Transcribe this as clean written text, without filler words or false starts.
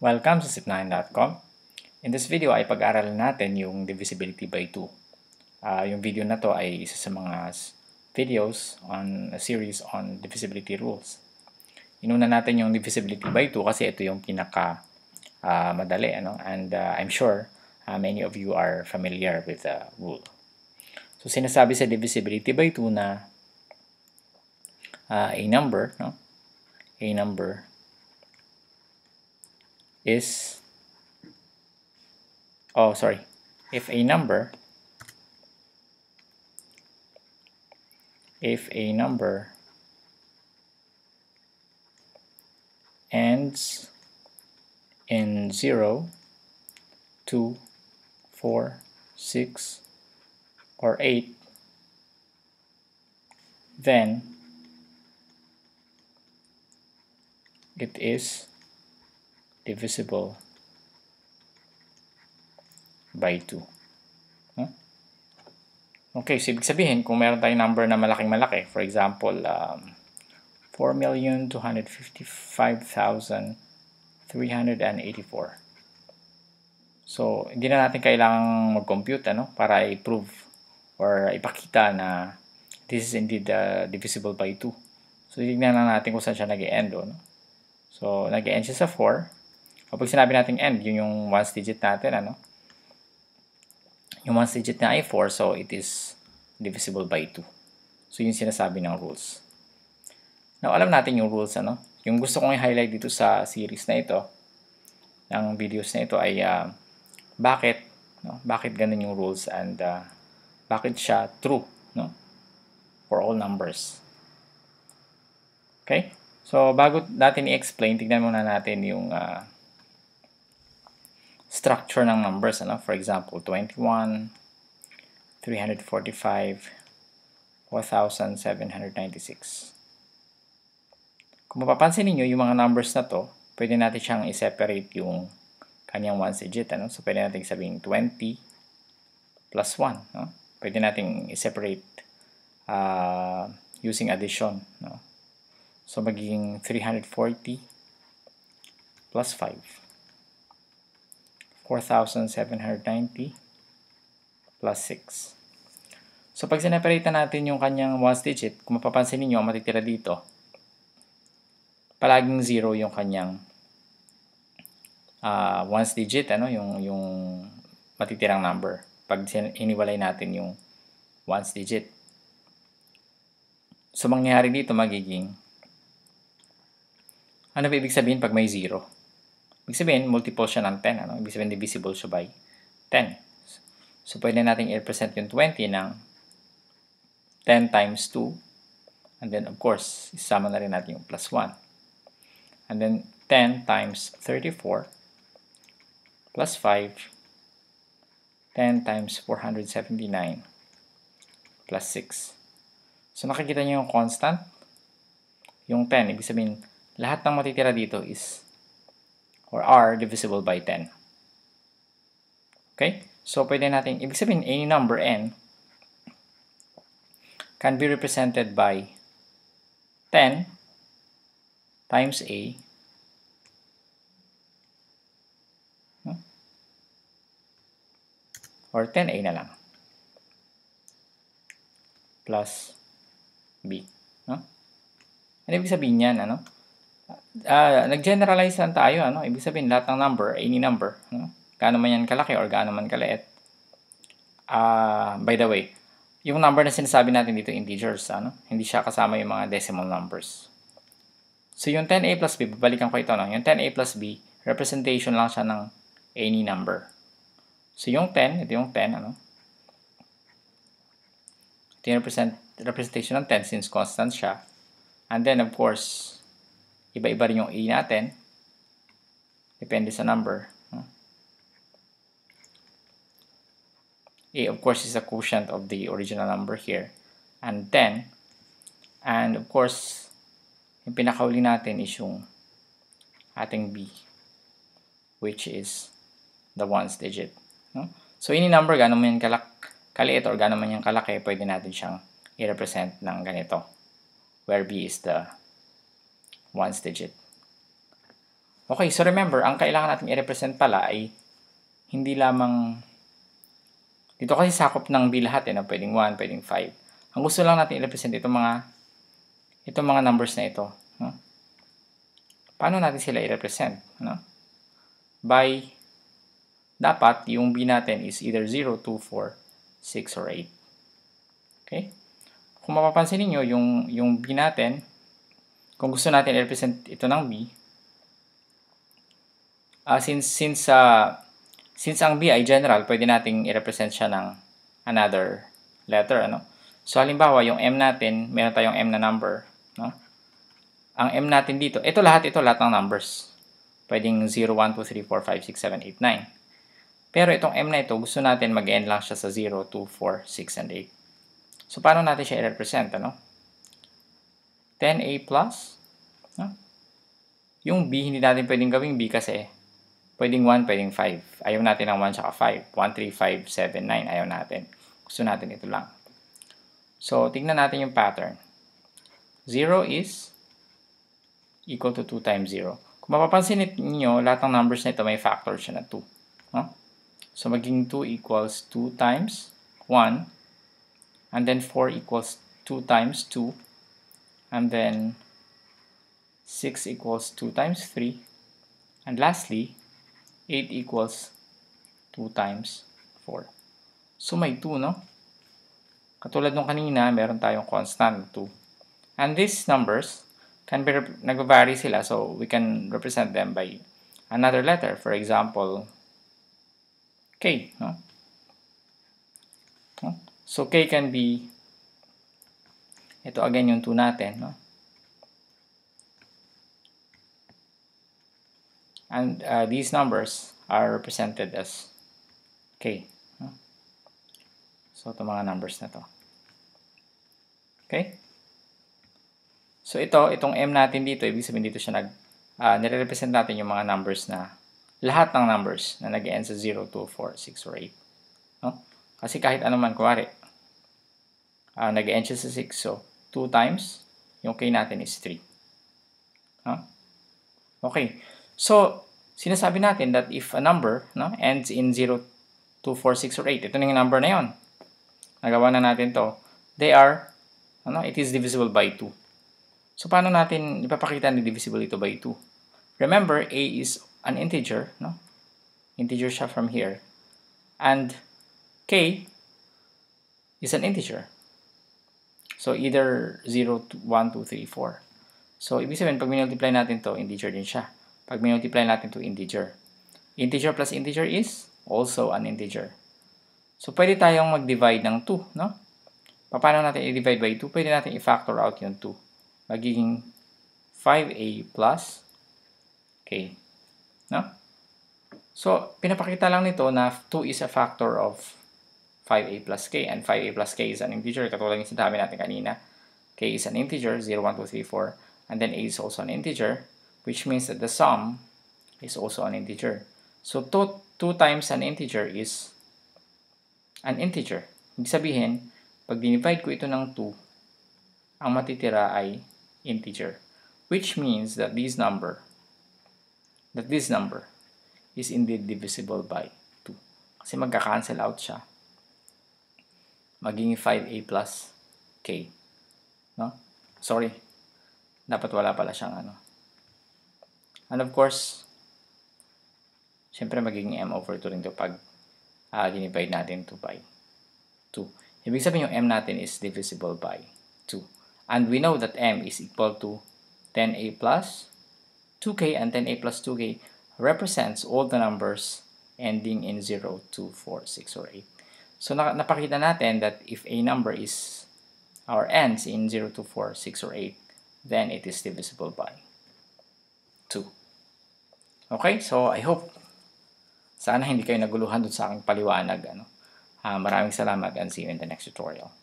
Welcome sa zip9.com. In this video ay pag-aaralan natin yung divisibility by 2. Yung video na to ay isa sa mga videos on a series on divisibility rules. Inuna natin yung divisibility by 2 kasi ito yung pinaka madali, and I'm sure many of you are familiar with the rule. So sinasabi sa divisibility by 2 na a number is if a number ends in 0, 2, 4, 6, or 8, then it is divisible by 2. Okay, so ibig sabihin, kung meron tayong number na malaking-malaki, for example, 4,255,384. So, hindi na natin kailangang mag-compute para i-prove or ipakita na this is indeed divisible by 2. So, tignan na natin kung saan siya nag-end. So, nag-end siya sa 4. Kapag sinabi natin end, yun yung ones digit natin. Yung ones digit na ay 4, so it is divisible by 2. So, yun sinasabi ng rules. Now, alam natin yung rules, Yung gusto kong i-highlight dito sa series na ito, ng videos na ito ay bakit ganun yung rules and bakit siya true, for all numbers. Okay? So, bago natin i-explain, tignan muna natin yung structure ng numbers, For example, 21, 345, 4,796. Kung mapapansin niyo yung mga numbers na to, pwede natin siyang i-separate yung kanyang ones digit, So, pwede natin sabihin 20 plus 1, Pwede natin i-separate using addition, So, magiging 340 plus 5. 4,790 plus 6. So, pag sineparate natin yung kanyang ones digit, kung mapapansin niyo, matitira dito, palaging 0 yung kanyang ones digit, yung matitirang number. Pag hiniwalay natin yung ones digit. So, mangyayari dito magiging, ano ba ibig sabihin pag may 0? Ibig sabihin, multiple siya ng 10. Ibig sabihin, divisible siya by 10. So, pwede natin i-represent yung 20 ng 10 times 2. And then, of course, isama na rin natin yung plus 1. And then, 10 times 34 plus 5. 10 times 479 plus 6. So, nakikita nyo yung constant. Yung 10, ibig sabihin, lahat ng matitira dito is or are divisible by 10. Okay? So, pwede natin, ibig sabihin, any number n can be represented by 10 times a or 10a na lang plus b. Ano ibig sabihin yan? Nag-generalize lang tayo, Ibig sabihin, lahat ng number, any number, gaano man yan kalaki or gaano man kaliit. By the way, yung number na sinasabi natin dito, integers, Hindi siya kasama yung mga decimal numbers. So, yung 10a plus b, babalikan ko ito, Yung 10a plus b, representation lang siya ng any number. So, yung 10, ito yung 10, Ito yung representation ng 10 since constant siya. And then, of course, iba-iba rin yung a natin. Depende sa number. A, of course, is a quotient of the original number here. And 10. And, of course, yung pinakauli natin is yung ating b, which is the ones digit. So, any number, gaano man yan kaliit or gaano man yan kalaki, pwede natin siyang i-represent ng ganito, where b is the ones digit. Okay, so remember, ang kailangan natin i-represent pala ay hindi lamang, dito kasi sakop ng B lahat na pwedeng 1, pwedeng 5. Ang gusto lang natin i-represent itong mga numbers na ito. No? Paano natin sila i-represent? No? By, dapat yung B natin is either 0, 2, 4, 6, or 8. Okay? Kung mapapansin niyo yung B natin, kung gusto natin i-represent ito ng B, since ang B ay general, pwede nating i-represent siya ng another letter, ano? So halimbawa, yung M natin, meron tayong M na number, no? Ang M natin dito, ito lahat ng numbers. Pwedeng 0, 1, 2, 3, 4, 5, 6, 7, 8, 9. Pero itong M na ito, gusto natin mag-end lang siya sa 0, 2, 4, 6, and 8. So paano natin siya i-represent, ano? 10A plus, no? Yung B, hindi natin pwedeng gawing B kasi pwedeng 1, pwedeng 5. Ayaw natin ng 1 tsaka 5. 1, 3, 5, 7, 9. Ayaw natin. Gusto natin ito lang. So, tingnan natin yung pattern. 0 is equal to 2 times 0. Kung mapapansin niyo, lahat ng numbers na ito may factor siya na 2. No? So, maging 2 equals 2 times 1. And then 4 equals 2 times 2. And then 6 equals 2 times 3. And lastly, 8 equals 2 times 4. So, may 2, no? Katulad nung kanina, meron tayong constant 2. And these numbers can be, nag-vary sila, so we can represent them by another letter. For example, K, no? So, K can be, ito again yung 2 natin, no? And these numbers are represented as K. No? So, ito mga numbers na to. Okay? So, itong M natin dito, ibig sabihin dito siya nire-represent natin yung mga numbers na, lahat ng numbers na nag-end sa 0, 2, 4, 6, or 8. No? Kasi kahit ano man, kuwari, nag-end siya sa 6, so 2 times, yung K natin is 3. No? Okay. So, sinasabi natin that if a number, no, ends in 0, 2, 4, 6, or 8, ito na yung number na yon. Nagawa na natin to. It is divisible by 2. So, paano natin ipapakita na divisible ito by 2? Remember, A is an integer, no? Integer siya from here. And K is an integer. So, either 0, 1, 2, 3, 4. So, ibig sabihin, pag minultiply natin to, integer din siya. Pag minultiply natin to integer. Integer plus integer is also an integer. So, pwede tayong mag-divide ng 2, no? Paano natin i-divide by 2? Pwede natin i-factor out yung 2. Magiging 5a plus k. No? So, pinapakita lang nito na 2 is a factor of 5a plus k. And 5a plus k is an integer. Katulad yung sinabi natin kanina. K is an integer, 0, 1, 2, 3, 4. And then a is also an integer, which means that the sum is also an integer. So, 2 times an integer is an integer. Ibig sabihin, pag dinivide ko ito ng 2, ang matitira ay integer. Which means that this number is indeed divisible by 2. Kasi magka-cancel out siya. Magiging 5a plus k. No? Sorry. Dapat wala pala siyang ano. And of course, syempre magiging m over 2 rin ito pag dinivide natin 2 by 2. Ibig sabihin yung m natin is divisible by 2. And we know that m is equal to 10a plus 2k, and 10a plus 2k represents all the numbers ending in 0, 2, 4, 6, or 8. So napakita natin that if a number is or ends in 0, 2, 4, 6, or 8, then it is divisible by 2. Okay, so I hope sana hindi kayo naguluhan dun sa aking paliwanag. Maraming salamat and see you in the next tutorial.